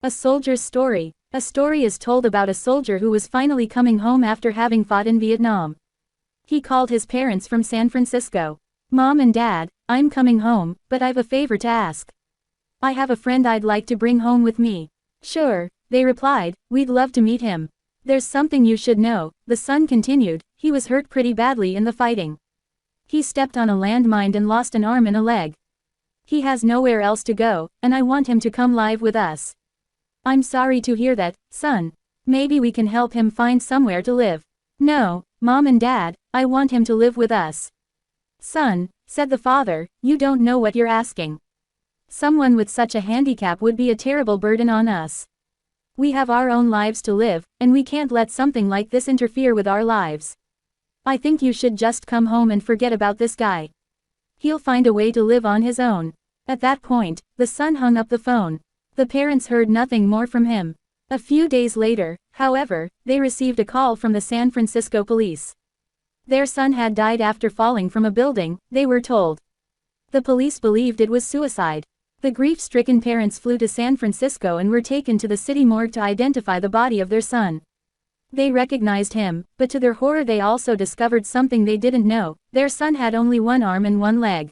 A soldier's story. A story is told about a soldier who was finally coming home after having fought in Vietnam. He called his parents from San Francisco. "Mom and Dad, I'm coming home, but I've a favor to ask. I have a friend I'd like to bring home with me." "Sure," they replied, "we'd love to meet him. There's something you should know," the son continued. "He was hurt pretty badly in the fighting. He stepped on a landmine and lost an arm and a leg. He has nowhere else to go, and I want him to come live with us." "I'm sorry to hear that, son. Maybe we can help him find somewhere to live." "No, Mom and Dad, I want him to live with us." "Son," said the father, "you don't know what you're asking. Someone with such a handicap would be a terrible burden on us. We have our own lives to live, and we can't let something like this interfere with our lives. I think you should just come home and forget about this guy. He'll find a way to live on his own." At that point, the son hung up the phone. The parents heard nothing more from him. A few days later, however, they received a call from the San Francisco police. Their son had died after falling from a building, they were told. The police believed it was suicide. The grief-stricken parents flew to San Francisco and were taken to the city morgue to identify the body of their son. They recognized him, but to their horror they also discovered something they didn't know: their son had only one arm and one leg.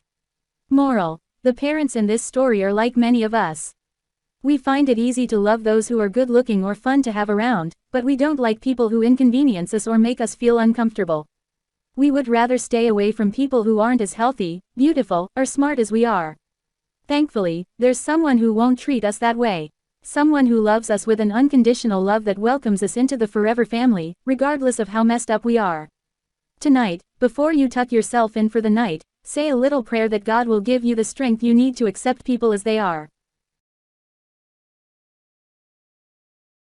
Moral: the parents in this story are like many of us. We find it easy to love those who are good-looking or fun to have around, but we don't like people who inconvenience us or make us feel uncomfortable. We would rather stay away from people who aren't as healthy, beautiful, or smart as we are. Thankfully, there's someone who won't treat us that way. Someone who loves us with an unconditional love that welcomes us into the forever family, regardless of how messed up we are. Tonight, before you tuck yourself in for the night, say a little prayer that God will give you the strength you need to accept people as they are.